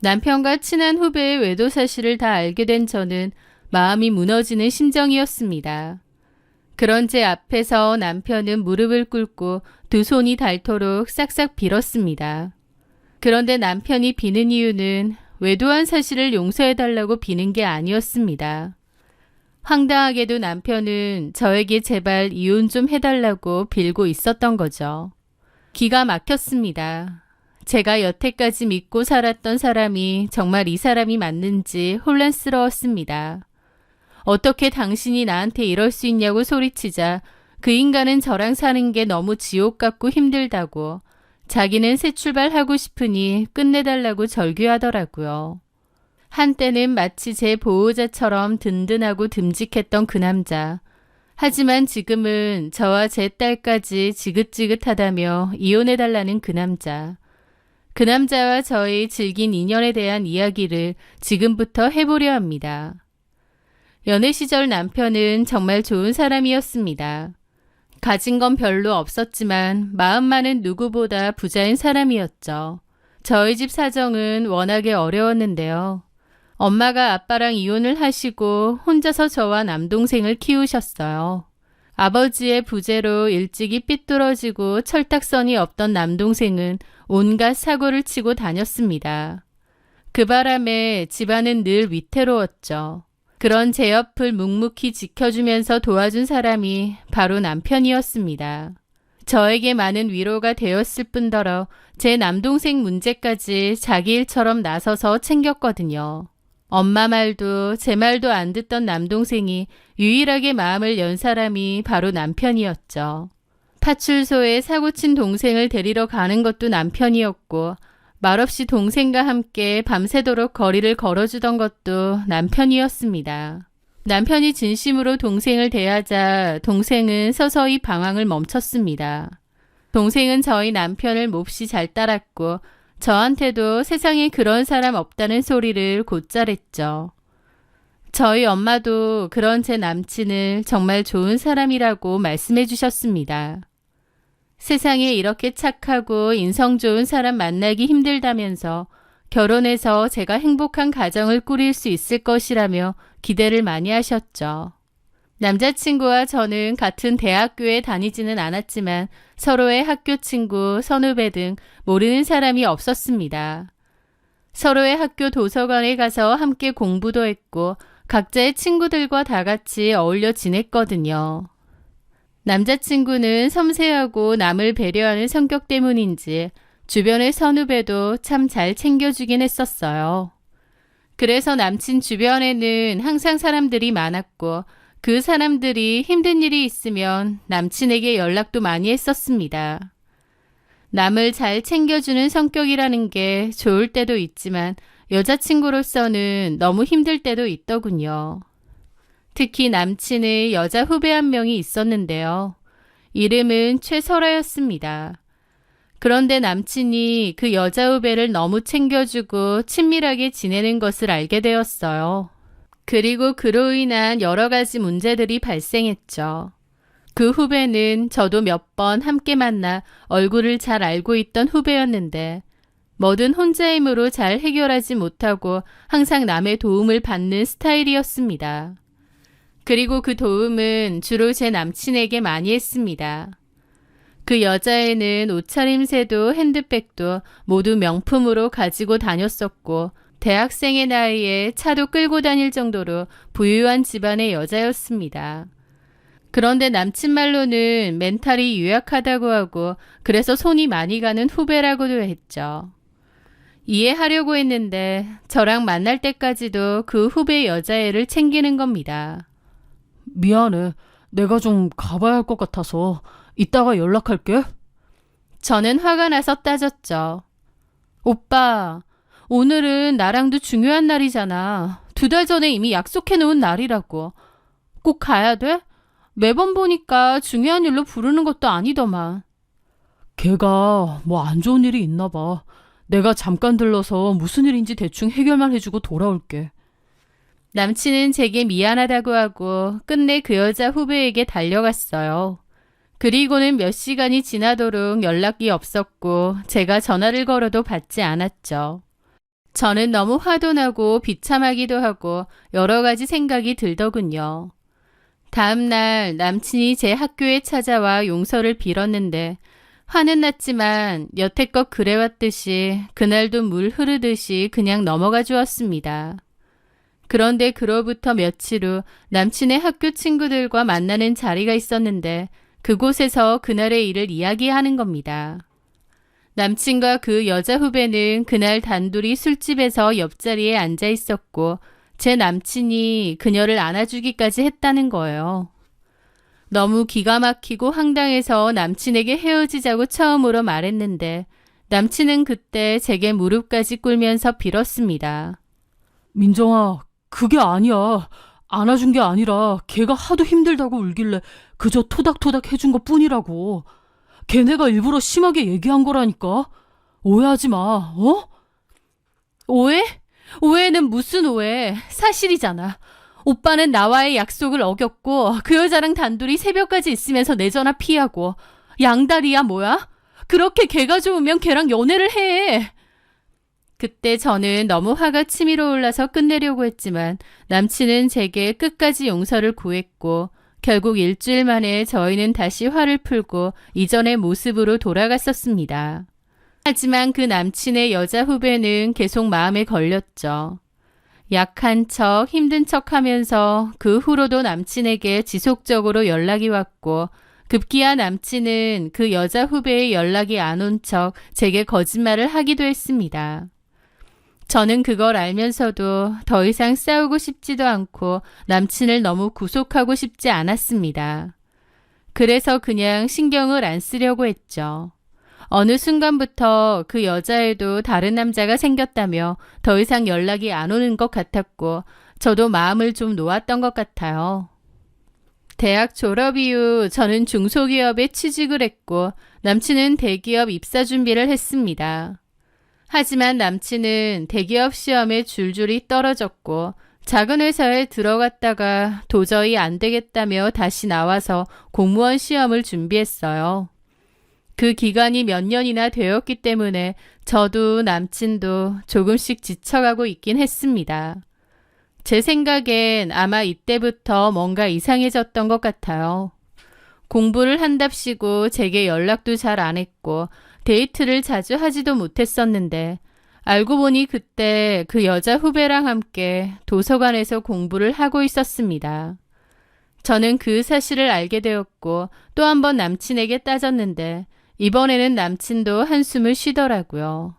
남편과 친한 후배의 외도 사실을 다 알게 된 저는 마음이 무너지는 심정이었습니다. 그런 제 앞에서 남편은 무릎을 꿇고 두 손이 닳도록 싹싹 빌었습니다. 그런데 남편이 비는 이유는 외도한 사실을 용서해달라고 비는 게 아니었습니다. 황당하게도 남편은 저에게 제발 이혼 좀 해달라고 빌고 있었던 거죠. 기가 막혔습니다. 제가 여태까지 믿고 살았던 사람이 정말 이 사람이 맞는지 혼란스러웠습니다. 어떻게 당신이 나한테 이럴 수 있냐고 소리치자 그 인간은 저랑 사는 게 너무 지옥 같고 힘들다고 자기는 새 출발하고 싶으니 끝내달라고 절규하더라고요. 한때는 마치 제 보호자처럼 든든하고 듬직했던 그 남자. 하지만 지금은 저와 제 딸까지 지긋지긋하다며 이혼해달라는 그 남자. 그 남자와 저의 질긴 인연에 대한 이야기를 지금부터 해보려 합니다. 연애 시절 남편은 정말 좋은 사람이었습니다. 가진 건 별로 없었지만 마음만은 누구보다 부자인 사람이었죠. 저희 집 사정은 워낙에 어려웠는데요. 엄마가 아빠랑 이혼을 하시고 혼자서 저와 남동생을 키우셨어요. 아버지의 부재로 일찍이 삐뚤어지고 철딱선이 없던 남동생은 온갖 사고를 치고 다녔습니다. 그 바람에 집안은 늘 위태로웠죠. 그런 제 옆을 묵묵히 지켜주면서 도와준 사람이 바로 남편이었습니다. 저에게 많은 위로가 되었을 뿐더러 제 남동생 문제까지 자기 일처럼 나서서 챙겼거든요. 엄마 말도 제 말도 안 듣던 남동생이 유일하게 마음을 연 사람이 바로 남편이었죠. 파출소에 사고친 동생을 데리러 가는 것도 남편이었고 말없이 동생과 함께 밤새도록 거리를 걸어주던 것도 남편이었습니다. 남편이 진심으로 동생을 대하자 동생은 서서히 방황을 멈췄습니다. 동생은 저희 남편을 몹시 잘 따랐고 저한테도 세상에 그런 사람 없다는 소리를 곧잘 했죠. 저희 엄마도 그런 제 남친을 정말 좋은 사람이라고 말씀해 주셨습니다. 세상에 이렇게 착하고 인성 좋은 사람 만나기 힘들다면서 결혼해서 제가 행복한 가정을 꾸릴 수 있을 것이라며 기대를 많이 하셨죠. 남자친구와 저는 같은 대학교에 다니지는 않았지만 서로의 학교 친구, 선후배 등 모르는 사람이 없었습니다. 서로의 학교 도서관에 가서 함께 공부도 했고 각자의 친구들과 다 같이 어울려 지냈거든요. 남자친구는 섬세하고 남을 배려하는 성격 때문인지 주변의 선후배도 참 잘 챙겨주긴 했었어요. 그래서 남친 주변에는 항상 사람들이 많았고 그 사람들이 힘든 일이 있으면 남친에게 연락도 많이 했었습니다. 남을 잘 챙겨주는 성격이라는 게 좋을 때도 있지만 여자친구로서는 너무 힘들 때도 있더군요. 특히 남친의 여자 후배 한 명이 있었는데요. 이름은 최설아였습니다. 그런데 남친이 그 여자 후배를 너무 챙겨주고 친밀하게 지내는 것을 알게 되었어요. 그리고 그로 인한 여러 가지 문제들이 발생했죠. 그 후배는 저도 몇 번 함께 만나 얼굴을 잘 알고 있던 후배였는데 뭐든 혼자 힘으로 잘 해결하지 못하고 항상 남의 도움을 받는 스타일이었습니다. 그리고 그 도움은 주로 제 남친에게 많이 했습니다. 그 여자애는 옷차림새도 핸드백도 모두 명품으로 가지고 다녔었고 대학생의 나이에 차도 끌고 다닐 정도로 부유한 집안의 여자였습니다. 그런데 남친 말로는 멘탈이 유약하다고 하고 그래서 손이 많이 가는 후배라고도 했죠. 이해하려고 했는데 저랑 만날 때까지도 그 후배 여자애를 챙기는 겁니다. 미안해. 내가 좀 가봐야 할 것 같아서 이따가 연락할게. 저는 화가 나서 따졌죠. 오빠, 오늘은 나랑도 중요한 날이잖아. 2달 전에 이미 약속해놓은 날이라고. 꼭 가야 돼? 매번 보니까 중요한 일로 부르는 것도 아니더만. 걔가 뭐 안 좋은 일이 있나 봐. 내가 잠깐 들러서 무슨 일인지 대충 해결만 해주고 돌아올게. 남친은 제게 미안하다고 하고 끝내 그 여자 후배에게 달려갔어요. 그리고는 몇 시간이 지나도록 연락이 없었고 제가 전화를 걸어도 받지 않았죠. 저는 너무 화도 나고 비참하기도 하고 여러 가지 생각이 들더군요. 다음 날 남친이 제 학교에 찾아와 용서를 빌었는데 화는 났지만 여태껏 그래왔듯이 그날도 물 흐르듯이 그냥 넘어가 주었습니다. 그런데 그로부터 며칠 후 남친의 학교 친구들과 만나는 자리가 있었는데 그곳에서 그날의 일을 이야기하는 겁니다. 남친과 그 여자 후배는 그날 단둘이 술집에서 옆자리에 앉아 있었고 제 남친이 그녀를 안아주기까지 했다는 거예요. 너무 기가 막히고 황당해서 남친에게 헤어지자고 처음으로 말했는데 남친은 그때 제게 무릎까지 꿇으면서 빌었습니다. 민정아, 그게 아니야. 안아준 게 아니라 걔가 하도 힘들다고 울길래 그저 토닥토닥 해준 것 뿐이라고. 걔네가 일부러 심하게 얘기한 거라니까. 오해하지 마, 어? 오해? 오해는 무슨 오해? 사실이잖아. 오빠는 나와의 약속을 어겼고 그 여자랑 단둘이 새벽까지 있으면서 내 전화 피하고 양다리야 뭐야? 그렇게 걔가 좋으면 걔랑 연애를 해. 그때 저는 너무 화가 치밀어 올라서 끝내려고 했지만 남친은 제게 끝까지 용서를 구했고 결국 일주일 만에 저희는 다시 화를 풀고 이전의 모습으로 돌아갔었습니다. 하지만 그 남친의 여자 후배는 계속 마음에 걸렸죠. 약한 척, 힘든 척 하면서 그 후로도 남친에게 지속적으로 연락이 왔고 급기야 남친은 그 여자 후배의 연락이 안 온 척 제게 거짓말을 하기도 했습니다. 저는 그걸 알면서도 더 이상 싸우고 싶지도 않고 남친을 너무 구속하고 싶지 않았습니다. 그래서 그냥 신경을 안 쓰려고 했죠. 어느 순간부터 그 여자애도 다른 남자가 생겼다며 더 이상 연락이 안 오는 것 같았고 저도 마음을 좀 놓았던 것 같아요. 대학 졸업 이후 저는 중소기업에 취직을 했고 남친은 대기업 입사 준비를 했습니다. 하지만 남친은 대기업 시험에 줄줄이 떨어졌고 작은 회사에 들어갔다가 도저히 안 되겠다며 다시 나와서 공무원 시험을 준비했어요. 그 기간이 몇 년이나 되었기 때문에 저도 남친도 조금씩 지쳐가고 있긴 했습니다. 제 생각엔 아마 이때부터 뭔가 이상해졌던 것 같아요. 공부를 한답시고 제게 연락도 잘 안 했고 데이트를 자주 하지도 못했었는데 알고 보니 그때 그 여자 후배랑 함께 도서관에서 공부를 하고 있었습니다. 저는 그 사실을 알게 되었고 또 한 번 남친에게 따졌는데 이번에는 남친도 한숨을 쉬더라고요.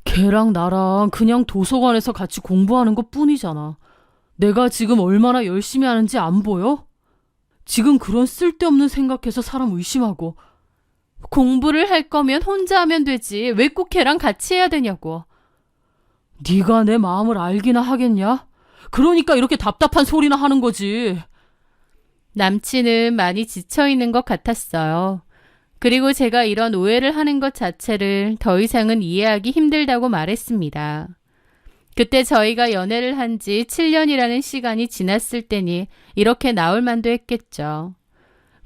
걔랑 나랑 그냥 도서관에서 같이 공부하는 것 뿐이잖아. 내가 지금 얼마나 열심히 하는지 안 보여? 지금 그런 쓸데없는 생각해서 사람 의심하고. 공부를 할 거면 혼자 하면 되지 왜 꼭 걔랑 같이 해야 되냐고. 네가 내 마음을 알기나 하겠냐? 그러니까 이렇게 답답한 소리나 하는 거지. 남친은 많이 지쳐있는 것 같았어요. 그리고 제가 이런 오해를 하는 것 자체를 더 이상은 이해하기 힘들다고 말했습니다. 그때 저희가 연애를 한 지 7년이라는 시간이 지났을 때니 이렇게 나올 만도 했겠죠.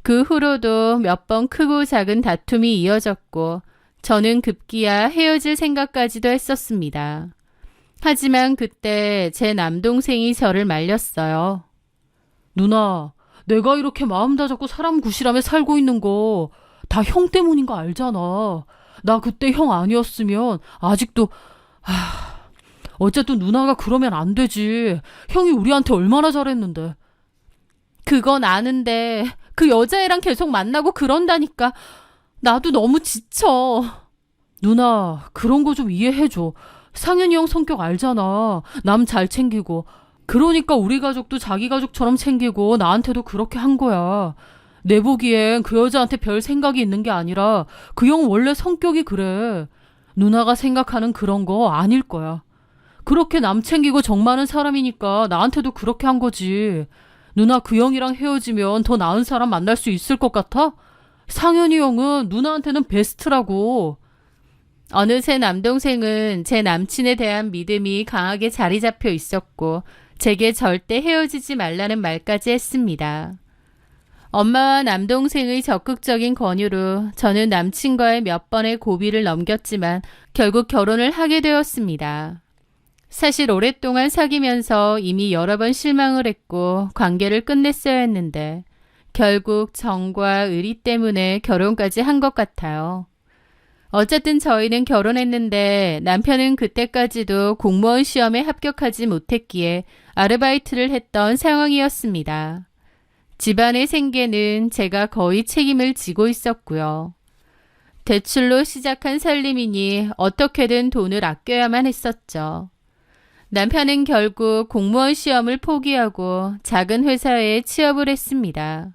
그 후로도 몇 번 크고 작은 다툼이 이어졌고 저는 급기야 헤어질 생각까지도 했었습니다. 하지만 그때 제 남동생이 저를 말렸어요. 누나, 내가 이렇게 마음 다잡고 사람 구실하며 살고 있는 거 다 형 때문인 거 알잖아. 나 그때 형 아니었으면 아직도... 어쨌든 누나가 그러면 안 되지. 형이 우리한테 얼마나 잘했는데. 그건 아는데 그 여자애랑 계속 만나고 그런다니까 나도 너무 지쳐. 누나, 그런 거 좀 이해해줘. 상현이 형 성격 알잖아. 남 잘 챙기고. 그러니까 우리 가족도 자기 가족처럼 챙기고 나한테도 그렇게 한 거야. 내 보기엔 그 여자한테 별 생각이 있는 게 아니라 그 형 원래 성격이 그래. 누나가 생각하는 그런 거 아닐 거야. 그렇게 남 챙기고 정 많은 사람이니까 나한테도 그렇게 한 거지. 누나 그 형이랑 헤어지면 더 나은 사람 만날 수 있을 것 같아? 상현이 형은 누나한테는 베스트라고. 어느새 남동생은 제 남친에 대한 믿음이 강하게 자리 잡혀 있었고 제게 절대 헤어지지 말라는 말까지 했습니다. 엄마와 남동생의 적극적인 권유로 저는 남친과의 몇 번의 고비를 넘겼지만 결국 결혼을 하게 되었습니다. 사실 오랫동안 사귀면서 이미 여러 번 실망을 했고 관계를 끝냈어야 했는데 결국 정과 의리 때문에 결혼까지 한 것 같아요. 어쨌든 저희는 결혼했는데 남편은 그때까지도 공무원 시험에 합격하지 못했기에 아르바이트를 했던 상황이었습니다. 집안의 생계는 제가 거의 책임을 지고 있었고요. 대출로 시작한 살림이니 어떻게든 돈을 아껴야만 했었죠. 남편은 결국 공무원 시험을 포기하고 작은 회사에 취업을 했습니다.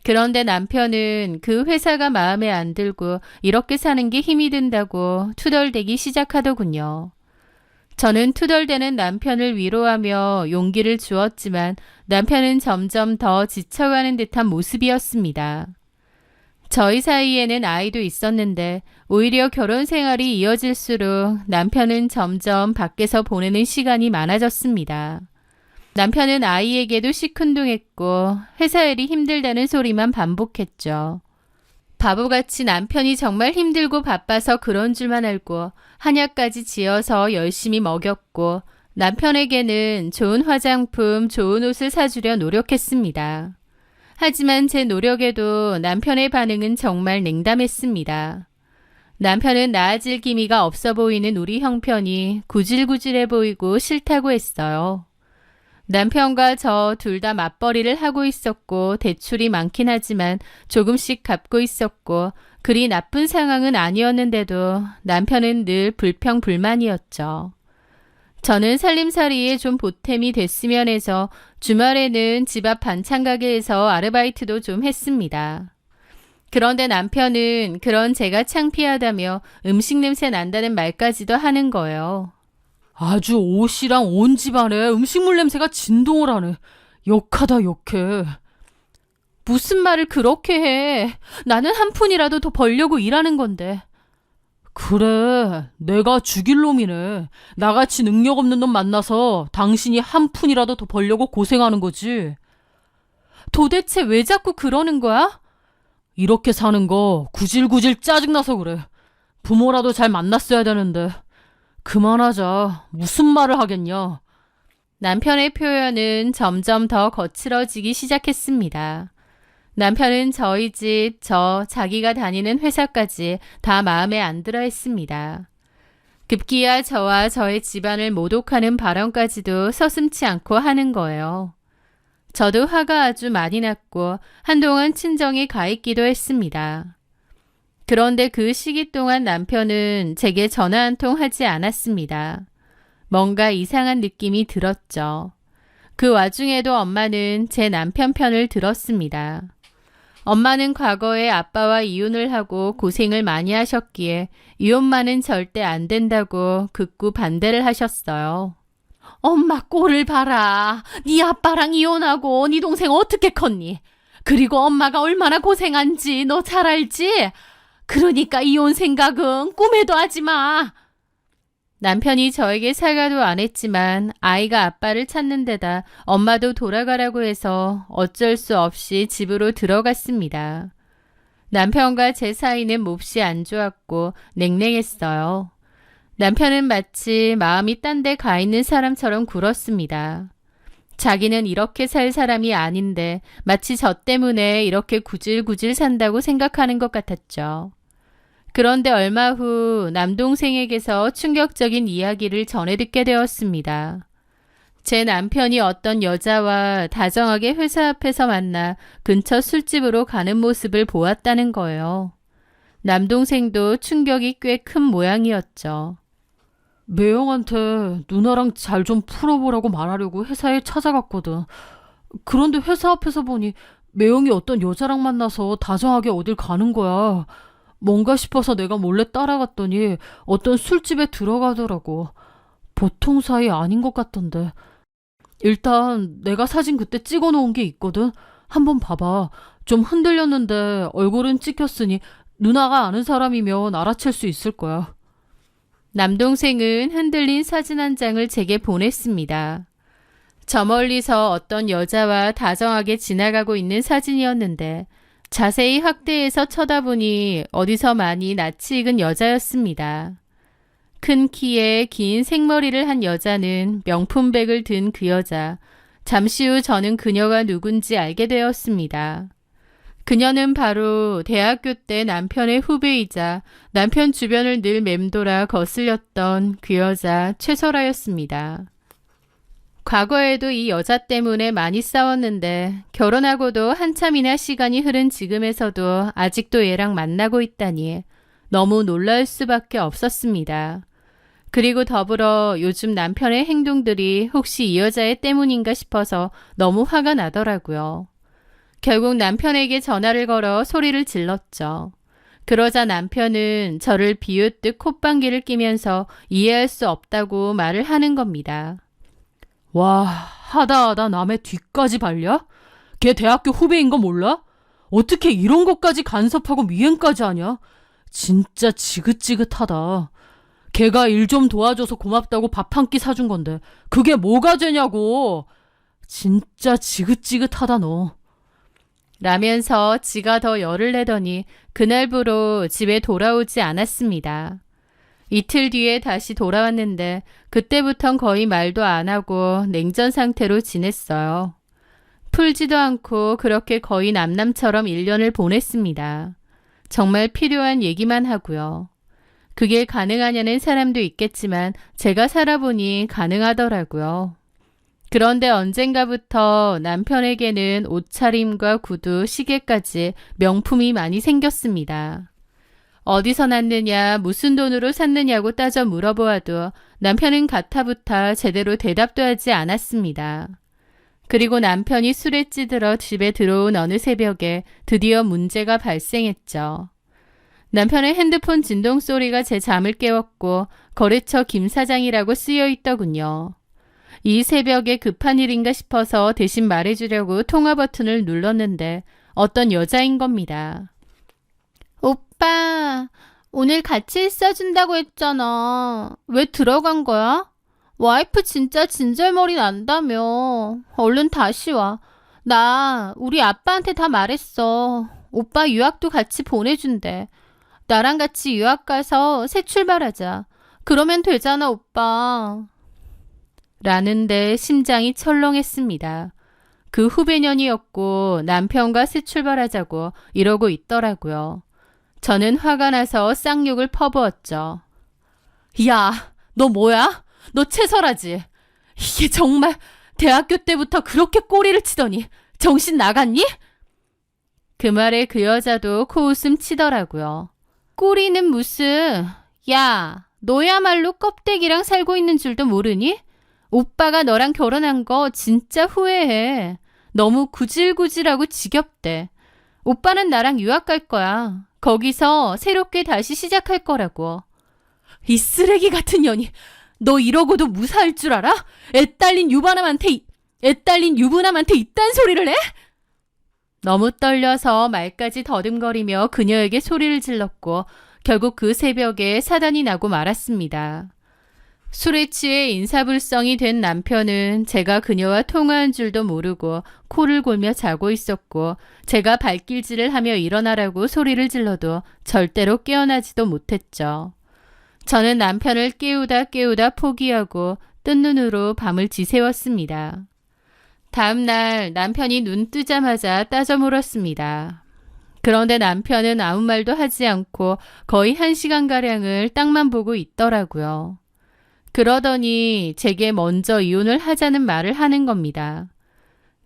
그런데 남편은 그 회사가 마음에 안 들고 이렇게 사는 게 힘이 든다고 투덜대기 시작하더군요. 저는 투덜대는 남편을 위로하며 용기를 주었지만 남편은 점점 더 지쳐가는 듯한 모습이었습니다. 저희 사이에는 아이도 있었는데 오히려 결혼 생활이 이어질수록 남편은 점점 밖에서 보내는 시간이 많아졌습니다. 남편은 아이에게도 시큰둥했고 회사 일이 힘들다는 소리만 반복했죠. 바보같이 남편이 정말 힘들고 바빠서 그런 줄만 알고 한약까지 지어서 열심히 먹였고 남편에게는 좋은 화장품, 좋은 옷을 사주려 노력했습니다. 하지만 제 노력에도 남편의 반응은 정말 냉담했습니다. 남편은 나아질 기미가 없어 보이는 우리 형편이 구질구질해 보이고 싫다고 했어요. 남편과 저 둘 다 맞벌이를 하고 있었고 대출이 많긴 하지만 조금씩 갚고 있었고 그리 나쁜 상황은 아니었는데도 남편은 늘 불평불만이었죠. 저는 살림살이에 좀 보탬이 됐으면 해서 주말에는 집 앞 반찬 가게에서 아르바이트도 좀 했습니다. 그런데 남편은 그런 제가 창피하다며 음식 냄새 난다는 말까지도 하는 거예요. 아주 옷이랑 온 집안에 음식물 냄새가 진동을 하네. 역하다 역해. 무슨 말을 그렇게 해. 나는 한 푼이라도 더 벌려고 일하는 건데. 그래, 내가 죽일 놈이네. 나같이 능력 없는 놈 만나서 당신이 한 푼이라도 더 벌려고 고생하는 거지. 도대체 왜 자꾸 그러는 거야? 이렇게 사는 거 구질구질 짜증나서 그래. 부모라도 잘 만났어야 되는데. 그만하자. 무슨 말을 하겠냐. 남편의 표현은 점점 더 거칠어지기 시작했습니다. 남편은 저희 집, 자기가 다니는 회사까지 다 마음에 안 들어 했습니다. 급기야 저와 저의 집안을 모독하는 발언까지도 서슴지 않고 하는 거예요. 저도 화가 아주 많이 났고 한동안 친정에 가 있기도 했습니다. 그런데 그 시기 동안 남편은 제게 전화 한 통 하지 않았습니다. 뭔가 이상한 느낌이 들었죠. 그 와중에도 엄마는 제 남편 편을 들었습니다. 엄마는 과거에 아빠와 이혼을 하고 고생을 많이 하셨기에 이혼만은 절대 안 된다고 극구 반대를 하셨어요. 엄마 꼴을 봐라. 네 아빠랑 이혼하고 네 동생 어떻게 컸니? 그리고 엄마가 얼마나 고생한지 너 잘 알지? 그러니까 이혼 생각은 꿈에도 하지 마. 남편이 저에게 사과도 안 했지만 아이가 아빠를 찾는 데다 엄마도 돌아가라고 해서 어쩔 수 없이 집으로 들어갔습니다. 남편과 제 사이는 몹시 안 좋았고 냉랭했어요. 남편은 마치 마음이 딴 데 가 있는 사람처럼 굴었습니다. 자기는 이렇게 살 사람이 아닌데 마치 저 때문에 이렇게 구질구질 산다고 생각하는 것 같았죠. 그런데 얼마 후 남동생에게서 충격적인 이야기를 전해 듣게 되었습니다. 제 남편이 어떤 여자와 다정하게 회사 앞에서 만나 근처 술집으로 가는 모습을 보았다는 거예요. 남동생도 충격이 꽤 큰 모양이었죠. 매형한테 누나랑 잘 좀 풀어보라고 말하려고 회사에 찾아갔거든. 그런데 회사 앞에서 보니 매형이 어떤 여자랑 만나서 다정하게 어딜 가는 거야. 뭔가 싶어서 내가 몰래 따라갔더니 어떤 술집에 들어가더라고. 보통 사이 아닌 것 같던데. 일단 내가 사진 그때 찍어놓은 게 있거든. 한번 봐봐. 좀 흔들렸는데 얼굴은 찍혔으니 누나가 아는 사람이면 알아챌 수 있을 거야. 남동생은 흔들린 사진 한 장을 제게 보냈습니다. 저 멀리서 어떤 여자와 다정하게 지나가고 있는 사진이었는데 자세히 확대해서 쳐다보니 어디서 많이 낯이 익은 여자였습니다. 큰 키에 긴 생머리를 한 여자는 명품백을 든 그 여자. 잠시 후 저는 그녀가 누군지 알게 되었습니다. 그녀는 바로 대학교 때 남편의 후배이자 남편 주변을 늘 맴돌아 거슬렸던 그 여자 최설아였습니다. 과거에도 이 여자 때문에 많이 싸웠는데 결혼하고도 한참이나 시간이 흐른 지금에서도 아직도 얘랑 만나고 있다니 너무 놀라울 수밖에 없었습니다. 그리고 더불어 요즘 남편의 행동들이 혹시 이 여자의 때문인가 싶어서 너무 화가 나더라고요. 결국 남편에게 전화를 걸어 소리를 질렀죠. 그러자 남편은 저를 비웃듯 콧방귀를 뀌면서 이해할 수 없다고 말을 하는 겁니다. 와, 하다 남의 뒤까지 발려? 걔 대학교 후배인 거 몰라? 어떻게 이런 것까지 간섭하고 미행까지 하냐? 진짜 지긋지긋하다. 걔가 일 좀 도와줘서 고맙다고 밥 한 끼 사준 건데 그게 뭐가 되냐고. 진짜 지긋지긋하다 너. 라면서 지가 더 열을 내더니 그날부로 집에 돌아오지 않았습니다. 이틀 뒤에 다시 돌아왔는데 그때부턴 거의 말도 안 하고 냉전 상태로 지냈어요. 풀지도 않고 그렇게 거의 남남처럼 1년을 보냈습니다. 정말 필요한 얘기만 하고요. 그게 가능하냐는 사람도 있겠지만 제가 살아보니 가능하더라고요. 그런데 언젠가부터 남편에게는 옷차림과 구두, 시계까지 명품이 많이 생겼습니다. 어디서 났느냐, 무슨 돈으로 샀느냐고 따져 물어보아도 남편은 가타부타 제대로 대답도 하지 않았습니다. 그리고 남편이 술에 찌들어 집에 들어온 어느 새벽에 드디어 문제가 발생했죠. 남편의 핸드폰 진동 소리가 제 잠을 깨웠고 거래처 김 사장이라고 쓰여 있더군요. 이 새벽에 급한 일인가 싶어서 대신 말해주려고 통화 버튼을 눌렀는데 어떤 여자인 겁니다. 오빠, 오늘 같이 있어준다고 했잖아. 왜 들어간 거야? 와이프 진짜 진절머리 난다며. 얼른 다시 와. 나 우리 아빠한테 다 말했어. 오빠 유학도 같이 보내준대. 나랑 같이 유학 가서 새 출발하자. 그러면 되잖아, 오빠. 라는데 심장이 철렁했습니다. 그 후배년이었고 남편과 새 출발하자고 이러고 있더라고요. 저는 화가 나서 쌍욕을 퍼부었죠. 야, 너 뭐야? 너 채설하지? 이게 정말 대학교 때부터 그렇게 꼬리를 치더니 정신 나갔니? 그 말에 그 여자도 코웃음 치더라고요. 꼬리는 무슨... 야, 너야말로 껍데기랑 살고 있는 줄도 모르니? 오빠가 너랑 결혼한 거 진짜 후회해. 너무 구질구질하고 지겹대. 오빠는 나랑 유학 갈 거야. 거기서 새롭게 다시 시작할 거라고. 이 쓰레기 같은 년이 너 이러고도 무사할 줄 알아? 애 딸린 유부남한테 이딴 소리를 해? 너무 떨려서 말까지 더듬거리며 그녀에게 소리를 질렀고 결국 그 새벽에 사단이 나고 말았습니다. 술에 취해 인사불성이 된 남편은 제가 그녀와 통화한 줄도 모르고 코를 골며 자고 있었고 제가 발길질을 하며 일어나라고 소리를 질러도 절대로 깨어나지도 못했죠. 저는 남편을 깨우다 포기하고 뜬 눈으로 밤을 지새웠습니다. 다음 날 남편이 눈 뜨자마자 따져 물었습니다. 그런데 남편은 아무 말도 하지 않고 거의 1시간가량을 땅만 보고 있더라고요. 그러더니 제게 먼저 이혼을 하자는 말을 하는 겁니다.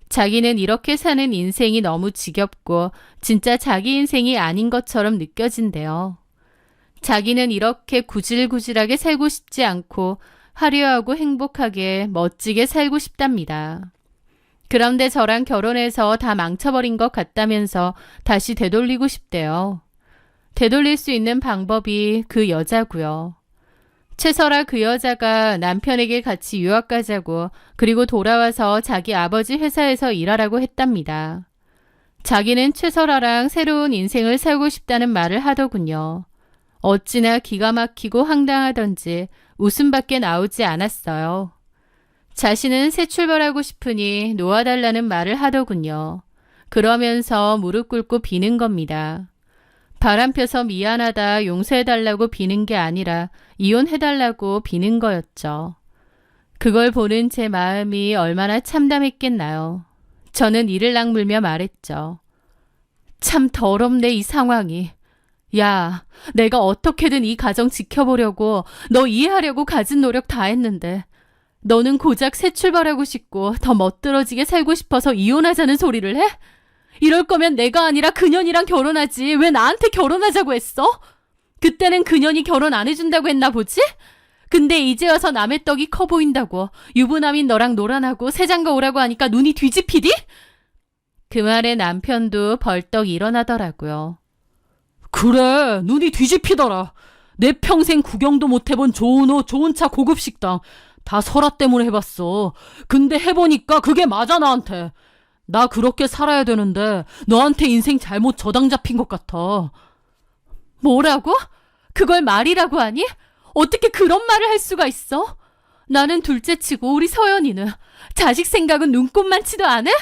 자기는 이렇게 사는 인생이 너무 지겹고 진짜 자기 인생이 아닌 것처럼 느껴진대요. 자기는 이렇게 구질구질하게 살고 싶지 않고 화려하고 행복하게 멋지게 살고 싶답니다. 그런데 저랑 결혼해서 다 망쳐버린 것 같다면서 다시 되돌리고 싶대요. 되돌릴 수 있는 방법이 그 여자고요. 최설아 그 여자가 남편에게 같이 유학 가자고 그리고 돌아와서 자기 아버지 회사에서 일하라고 했답니다. 자기는 최설아랑 새로운 인생을 살고 싶다는 말을 하더군요. 어찌나 기가 막히고 황당하던지 웃음밖에 나오지 않았어요. 자신은 새 출발하고 싶으니 놓아달라는 말을 하더군요. 그러면서 무릎 꿇고 비는 겁니다. 바람펴서 미안하다 용서해달라고 비는 게 아니라 이혼해달라고 비는 거였죠. 그걸 보는 제 마음이 얼마나 참담했겠나요. 저는 이를 악물며 말했죠. 참 더럽네 이 상황이. 야, 내가 어떻게든 이 가정 지켜보려고 너 이해하려고 가진 노력 다 했는데 너는 고작 새 출발하고 싶고 더 멋들어지게 살고 싶어서 이혼하자는 소리를 해? 이럴 거면 내가 아니라 그년이랑 결혼하지 왜 나한테 결혼하자고 했어? 그때는 그년이 결혼 안 해준다고 했나 보지? 근데 이제 와서 남의 떡이 커 보인다고 유부남인 너랑 놀아나고 새장가 오라고 하니까 눈이 뒤집히디? 그 말에 남편도 벌떡 일어나더라고요. 그래, 눈이 뒤집히더라. 내 평생 구경도 못 해본 좋은 옷, 좋은 차, 고급 식당 다 설아 때문에 해봤어. 근데 해보니까 그게 맞아 나한테. 나 그렇게 살아야 되는데 너한테 인생 잘못 저당 잡힌 것 같아. 뭐라고? 그걸 말이라고 하니? 어떻게 그런 말을 할 수가 있어? 나는 둘째치고 우리 서연이는 자식 생각은 눈꼽만치도 안 해?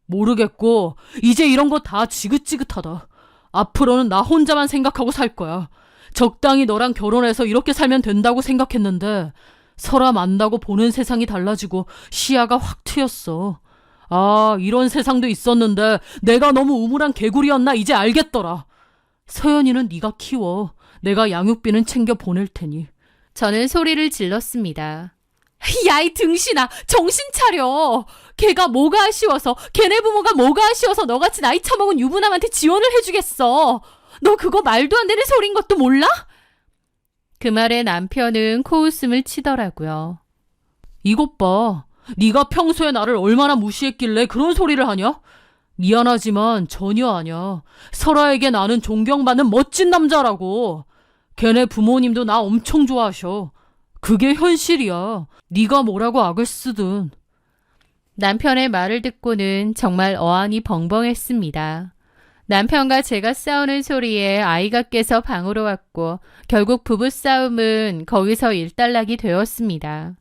모르겠고 이제 이런 거 다 지긋지긋하다. 앞으로는 나 혼자만 생각하고 살 거야. 적당히 너랑 결혼해서 이렇게 살면 된다고 생각했는데 설아 만나고 보는 세상이 달라지고 시야가 확 트였어. 아, 이런 세상도 있었는데 내가 너무 우물한 개구리였나 이제 알겠더라. 서연이는 네가 키워. 내가 양육비는 챙겨 보낼 테니. 저는 소리를 질렀습니다. 야, 이 등신아, 정신 차려. 걔가 뭐가 아쉬워서, 걔네 부모가 뭐가 아쉬워서 너같이 나이 처먹은 유부남한테 지원을 해주겠어. 너 그거 말도 안 되는 소린 것도 몰라? 그 말에 남편은 코웃음을 치더라고요. 이것 봐. 네가 평소에 나를 얼마나 무시했길래 그런 소리를 하냐? 미안하지만 전혀 아니야. 설아에게 나는 존경받는 멋진 남자라고. 걔네 부모님도 나 엄청 좋아하셔. 그게 현실이야. 네가 뭐라고 악을 쓰든. 남편의 말을 듣고는 정말 어안이 벙벙했습니다. 남편과 제가 싸우는 소리에 아이가 깨서 방으로 왔고 결국 부부싸움은 거기서 일단락이 되었습니다.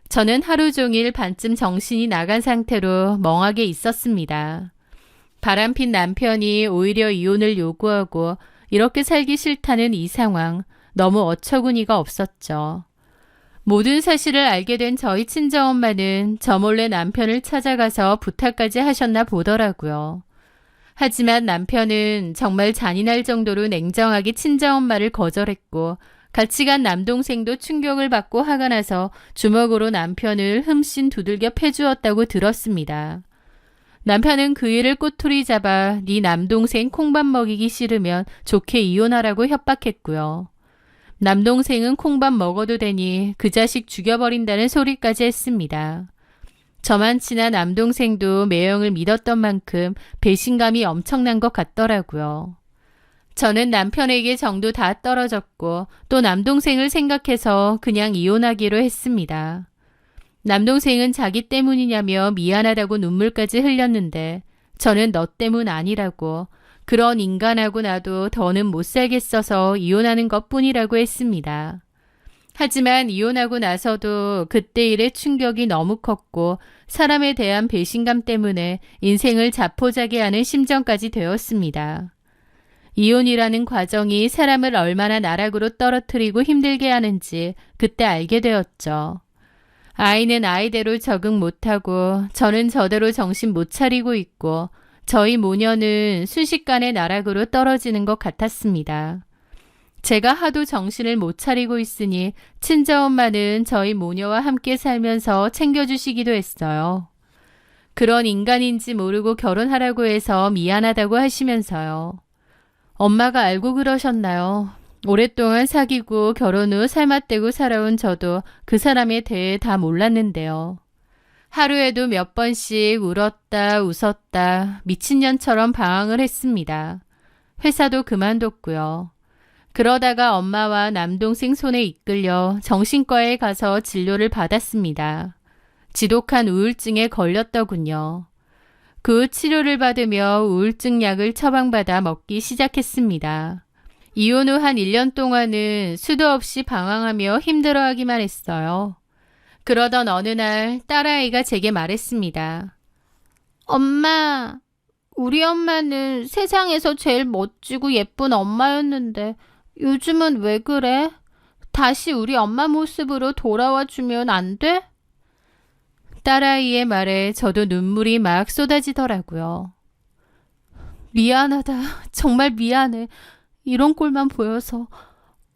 저는 하루 종일 반쯤 정신이 나간 상태로 멍하게 있었습니다. 바람핀 남편이 오히려 이혼을 요구하고 이렇게 살기 싫다는 이 상황, 너무 어처구니가 없었죠. 모든 사실을 알게 된 저희 친정엄마는 저 몰래 남편을 찾아가서 부탁까지 하셨나 보더라고요. 하지만 남편은 정말 잔인할 정도로 냉정하게 친정엄마를 거절했고 같이 간 남동생도 충격을 받고 화가 나서 주먹으로 남편을 흠씬 두들겨 패주었다고 들었습니다. 남편은 그 일을 꼬투리 잡아 네 남동생 콩밥 먹이기 싫으면 좋게 이혼하라고 협박했고요. 남동생은 콩밥 먹어도 되니 그 자식 죽여버린다는 소리까지 했습니다. 저만 치나 남동생도 매형을 믿었던 만큼 배신감이 엄청난 것 같더라고요. 저는 남편에게 정도 다 떨어졌고 또 남동생을 생각해서 그냥 이혼하기로 했습니다. 남동생은 자기 때문이냐며 미안하다고 눈물까지 흘렸는데 저는 너 때문 아니라고 그런 인간하고 나도 더는 못 살겠어서 이혼하는 것뿐이라고 했습니다. 하지만 이혼하고 나서도 그때 일의 충격이 너무 컸고 사람에 대한 배신감 때문에 인생을 자포자기하는 심정까지 되었습니다. 이혼이라는 과정이 사람을 얼마나 나락으로 떨어뜨리고 힘들게 하는지 그때 알게 되었죠. 아이는 아이대로 적응 못하고 저는 저대로 정신 못 차리고 있고 저희 모녀는 순식간에 나락으로 떨어지는 것 같았습니다. 제가 하도 정신을 못 차리고 있으니 친정엄마는 저희 모녀와 함께 살면서 챙겨주시기도 했어요. 그런 인간인지 모르고 결혼하라고 해서 미안하다고 하시면서요. 엄마가 알고 그러셨나요? 오랫동안 사귀고 결혼 후 살맛대고 살아온 저도 그 사람에 대해 다 몰랐는데요. 하루에도 몇 번씩 울었다 웃었다 미친년처럼 방황을 했습니다. 회사도 그만뒀고요. 그러다가 엄마와 남동생 손에 이끌려 정신과에 가서 진료를 받았습니다. 지독한 우울증에 걸렸더군요. 그 치료를 받으며 우울증 약을 처방받아 먹기 시작했습니다. 이혼 후 한 1년 동안은 수도 없이 방황하며 힘들어하기만 했어요. 그러던 어느 날 딸아이가 제게 말했습니다. 엄마, 우리 엄마는 세상에서 제일 멋지고 예쁜 엄마였는데 요즘은 왜 그래? 다시 우리 엄마 모습으로 돌아와 주면 안 돼? 딸아이의 말에 저도 눈물이 막 쏟아지더라고요. 미안하다. 정말 미안해. 이런 꼴만 보여서.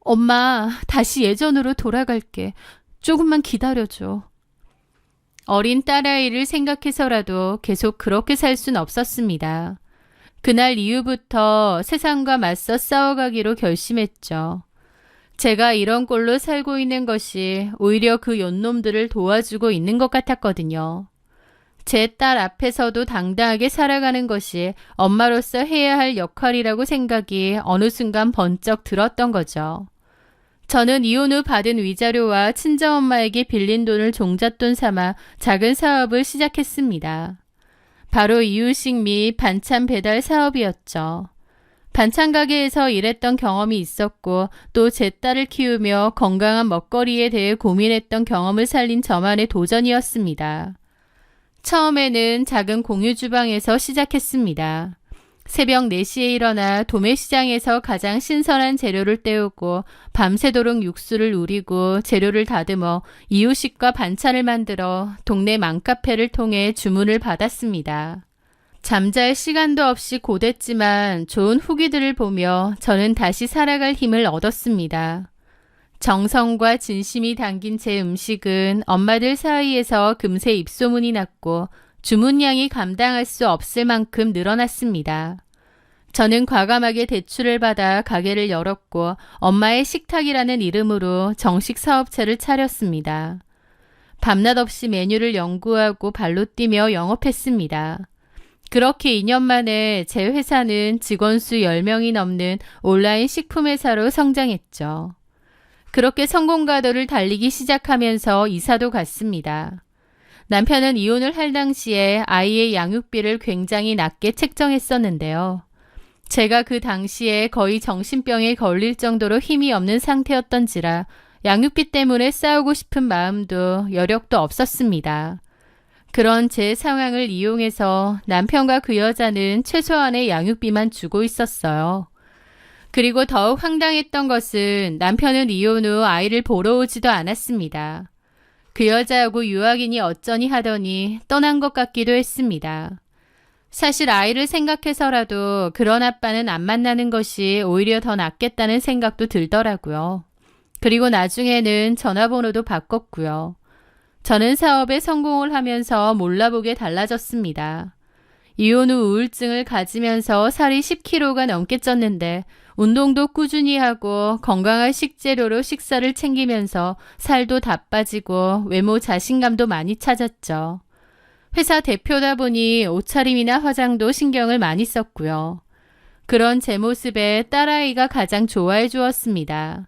엄마, 다시 예전으로 돌아갈게. 조금만 기다려줘. 어린 딸아이를 생각해서라도 계속 그렇게 살 순 없었습니다. 그날 이후부터 세상과 맞서 싸워가기로 결심했죠. 제가 이런 꼴로 살고 있는 것이 오히려 그 연놈들을 도와주고 있는 것 같았거든요. 제 딸 앞에서도 당당하게 살아가는 것이 엄마로서 해야 할 역할이라고 생각이 어느 순간 번쩍 들었던 거죠. 저는 이혼 후 받은 위자료와 친정엄마에게 빌린 돈을 종잣돈 삼아 작은 사업을 시작했습니다. 바로 이유식 및 반찬 배달 사업이었죠. 반찬 가게에서 일했던 경험이 있었고 또 제 딸을 키우며 건강한 먹거리에 대해 고민했던 경험을 살린 저만의 도전이었습니다. 처음에는 작은 공유 주방에서 시작했습니다. 새벽 4시에 일어나 도매시장에서 가장 신선한 재료를 떼우고 밤새도록 육수를 우리고 재료를 다듬어 이유식과 반찬을 만들어 동네 맘카페를 통해 주문을 받았습니다. 잠잘 시간도 없이 고됐지만 좋은 후기들을 보며 저는 다시 살아갈 힘을 얻었습니다. 정성과 진심이 담긴 제 음식은 엄마들 사이에서 금세 입소문이 났고 주문량이 감당할 수 없을 만큼 늘어났습니다. 저는 과감하게 대출을 받아 가게를 열었고 엄마의 식탁이라는 이름으로 정식 사업체를 차렸습니다. 밤낮 없이 메뉴를 연구하고 발로 뛰며 영업했습니다. 그렇게 2년 만에 제 회사는 직원 수 10명이 넘는 온라인 식품회사로 성장했죠. 그렇게 성공 가도를 달리기 시작하면서 이사도 갔습니다. 남편은 이혼을 할 당시에 아이의 양육비를 굉장히 낮게 책정했었는데요. 제가 그 당시에 거의 정신병에 걸릴 정도로 힘이 없는 상태였던지라 양육비 때문에 싸우고 싶은 마음도 여력도 없었습니다. 그런 제 상황을 이용해서 남편과 그 여자는 최소한의 양육비만 주고 있었어요. 그리고 더욱 황당했던 것은 남편은 이혼 후 아이를 보러 오지도 않았습니다. 그 여자하고 유학이니 어쩌니 하더니 떠난 것 같기도 했습니다. 사실 아이를 생각해서라도 그런 아빠는 안 만나는 것이 오히려 더 낫겠다는 생각도 들더라고요. 그리고 나중에는 전화번호도 바꿨고요. 저는 사업에 성공을 하면서 몰라보게 달라졌습니다. 이혼 후 우울증을 가지면서 살이 10kg가 넘게 쪘는데 운동도 꾸준히 하고 건강한 식재료로 식사를 챙기면서 살도 다 빠지고 외모 자신감도 많이 찾았죠. 회사 대표다 보니 옷차림이나 화장도 신경을 많이 썼고요. 그런 제 모습에 딸아이가 가장 좋아해 주었습니다.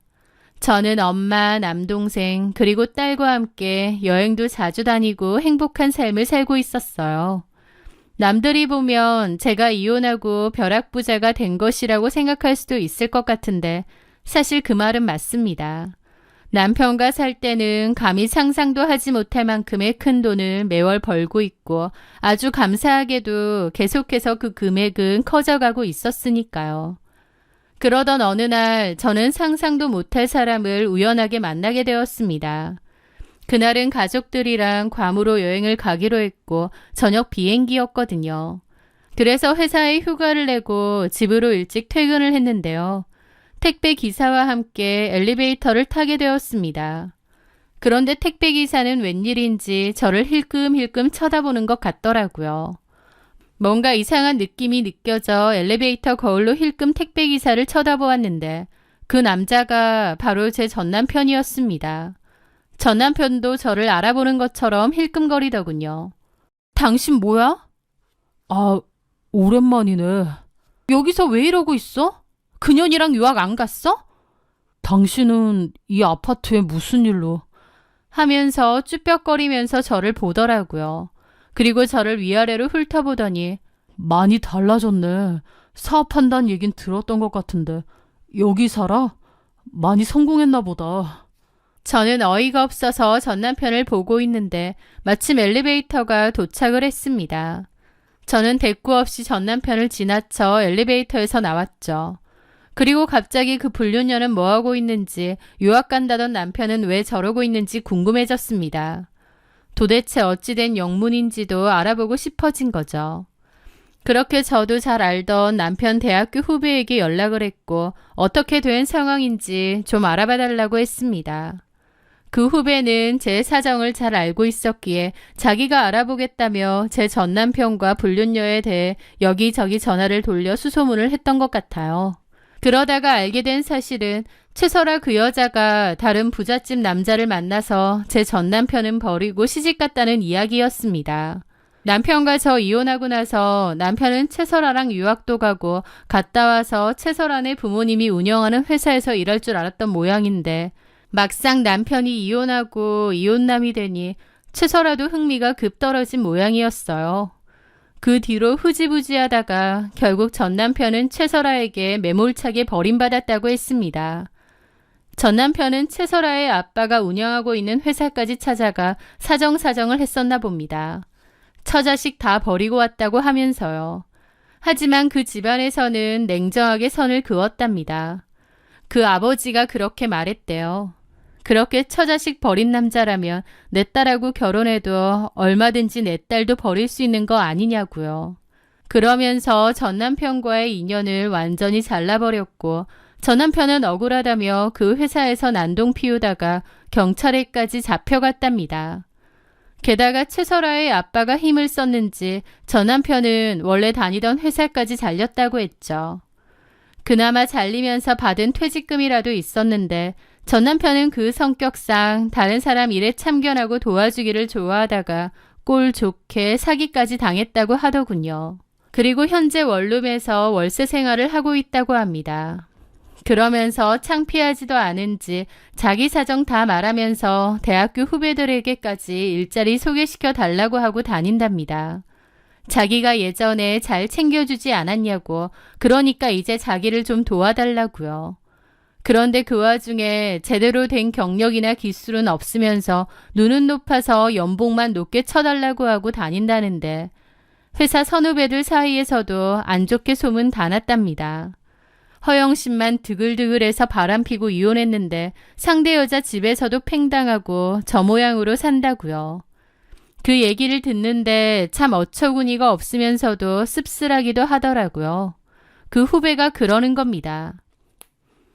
저는 엄마, 남동생, 그리고 딸과 함께 여행도 자주 다니고 행복한 삶을 살고 있었어요. 남들이 보면 제가 이혼하고 벼락부자가 된 것이라고 생각할 수도 있을 것 같은데 사실 그 말은 맞습니다. 남편과 살 때는 감히 상상도 하지 못할 만큼의 큰 돈을 매월 벌고 있고 아주 감사하게도 계속해서 그 금액은 커져가고 있었으니까요. 그러던 어느 날 저는 상상도 못할 사람을 우연하게 만나게 되었습니다. 그날은 가족들이랑 괌으로 여행을 가기로 했고 저녁 비행기였거든요. 그래서 회사에 휴가를 내고 집으로 일찍 퇴근을 했는데요. 택배 기사와 함께 엘리베이터를 타게 되었습니다. 그런데 택배 기사는 웬일인지 저를 힐끔힐끔 쳐다보는 것 같더라고요. 뭔가 이상한 느낌이 느껴져 엘리베이터 거울로 힐끔 택배 기사를 쳐다보았는데 그 남자가 바로 제 전남편이었습니다. 전남편도 저를 알아보는 것처럼 힐끔거리더군요. 당신 뭐야? 아, 오랜만이네. 여기서 왜 이러고 있어? 그년이랑 유학 안 갔어? 당신은 이 아파트에 무슨 일로? 하면서 쭈뼛거리면서 저를 보더라고요. 그리고 저를 위아래로 훑어보더니 많이 달라졌네. 사업한다는 얘긴 들었던 것 같은데 여기 살아? 많이 성공했나 보다. 저는 어이가 없어서 전 남편을 보고 있는데 마침 엘리베이터가 도착을 했습니다. 저는 대꾸 없이 전 남편을 지나쳐 엘리베이터에서 나왔죠. 그리고 갑자기 그 불륜녀는 뭐하고 있는지, 유학 간다던 남편은 왜 저러고 있는지 궁금해졌습니다. 도대체 어찌된 영문인지도 알아보고 싶어진 거죠. 그렇게 저도 잘 알던 남편 대학교 후배에게 연락을 했고 어떻게 된 상황인지 좀 알아봐 달라고 했습니다. 그 후배는 제 사정을 잘 알고 있었기에 자기가 알아보겠다며 제 전 남편과 불륜녀에 대해 여기저기 전화를 돌려 수소문을 했던 것 같아요. 그러다가 알게 된 사실은 최설아 그 여자가 다른 부잣집 남자를 만나서 제 전 남편은 버리고 시집갔다는 이야기였습니다. 남편과 저 이혼하고 나서 남편은 최설아랑 유학도 가고 갔다 와서 최설아네 부모님이 운영하는 회사에서 일할 줄 알았던 모양인데 막상 남편이 이혼하고 이혼남이 되니 최설아도 흥미가 급 떨어진 모양이었어요. 그 뒤로 흐지부지하다가 결국 전 남편은 최설아에게 매몰차게 버림받았다고 했습니다. 전 남편은 최설아의 아빠가 운영하고 있는 회사까지 찾아가 사정사정을 했었나 봅니다. 처자식 다 버리고 왔다고 하면서요. 하지만 그 집안에서는 냉정하게 선을 그었답니다. 그 아버지가 그렇게 말했대요. 그렇게 처자식 버린 남자라면 내 딸하고 결혼해도 얼마든지 내 딸도 버릴 수 있는 거 아니냐고요. 그러면서 전 남편과의 인연을 완전히 잘라버렸고 전 남편은 억울하다며 그 회사에서 난동 피우다가 경찰에까지 잡혀갔답니다. 게다가 최설아의 아빠가 힘을 썼는지 전 남편은 원래 다니던 회사까지 잘렸다고 했죠. 그나마 잘리면서 받은 퇴직금이라도 있었는데 전 남편은 그 성격상 다른 사람 일에 참견하고 도와주기를 좋아하다가 꼴 좋게 사기까지 당했다고 하더군요. 그리고 현재 원룸에서 월세 생활을 하고 있다고 합니다. 그러면서 창피하지도 않은지 자기 사정 다 말하면서 대학교 후배들에게까지 일자리 소개시켜 달라고 하고 다닌답니다. 자기가 예전에 잘 챙겨주지 않았냐고, 그러니까 이제 자기를 좀 도와달라고요. 그런데 그 와중에 제대로 된 경력이나 기술은 없으면서 눈은 높아서 연봉만 높게 쳐달라고 하고 다닌다는데 회사 선후배들 사이에서도 안 좋게 소문 다 났답니다. 허영심만 드글드글해서 바람피고 이혼했는데 상대 여자 집에서도 팽당하고 저 모양으로 산다고요. 그 얘기를 듣는데 참 어처구니가 없으면서도 씁쓸하기도 하더라고요. 그 후배가 그러는 겁니다.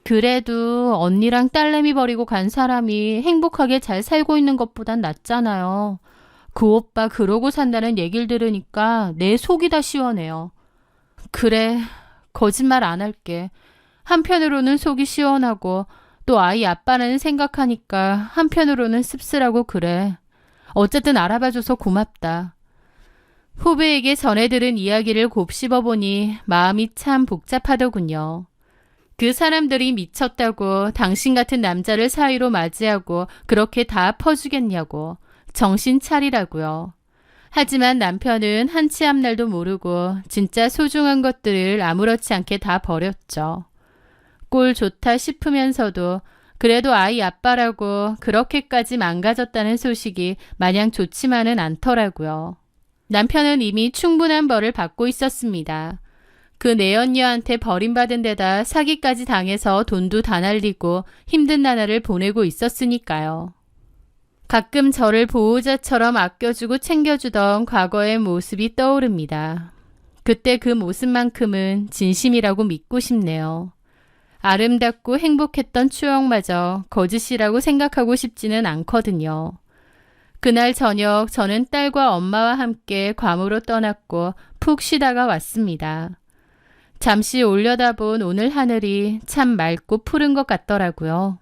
그래도 언니랑 딸내미 버리고 간 사람이 행복하게 잘 살고 있는 것보단 낫잖아요. 그 오빠 그러고 산다는 얘기를 들으니까 내 속이 다 시원해요. 그래, 거짓말 안 할게. 한편으로는 속이 시원하고 또 아이 아빠라는 생각하니까 한편으로는 씁쓸하고 그래. 어쨌든 알아봐줘서 고맙다. 후배에게 전해 들은 이야기를 곱씹어보니 마음이 참 복잡하더군요. 그 사람들이 미쳤다고 당신 같은 남자를 사위로 맞이하고 그렇게 다 퍼주겠냐고. 정신 차리라고요. 하지만 남편은 한치 앞날도 모르고 진짜 소중한 것들을 아무렇지 않게 다 버렸죠. 꼴 좋다 싶으면서도 그래도 아이 아빠라고 그렇게까지 망가졌다는 소식이 마냥 좋지만은 않더라고요. 남편은 이미 충분한 벌을 받고 있었습니다. 그 내연녀한테 버림받은 데다 사기까지 당해서 돈도 다 날리고 힘든 나날을 보내고 있었으니까요. 가끔 저를 보호자처럼 아껴주고 챙겨주던 과거의 모습이 떠오릅니다. 그때 그 모습만큼은 진심이라고 믿고 싶네요. 아름답고 행복했던 추억마저 거짓이라고 생각하고 싶지는 않거든요. 그날 저녁 저는 딸과 엄마와 함께 괌으로 떠났고 푹 쉬다가 왔습니다. 잠시 올려다본 오늘 하늘이 참 맑고 푸른 것 같더라고요.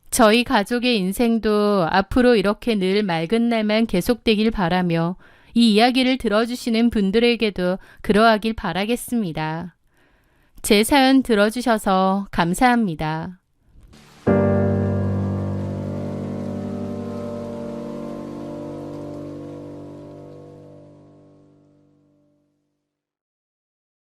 저희 가족의 인생도 앞으로 이렇게 늘 맑은 날만 계속되길 바라며 이 이야기를 들어주시는 분들에게도 그러하길 바라겠습니다. 제 사연 들어주셔서 감사합니다.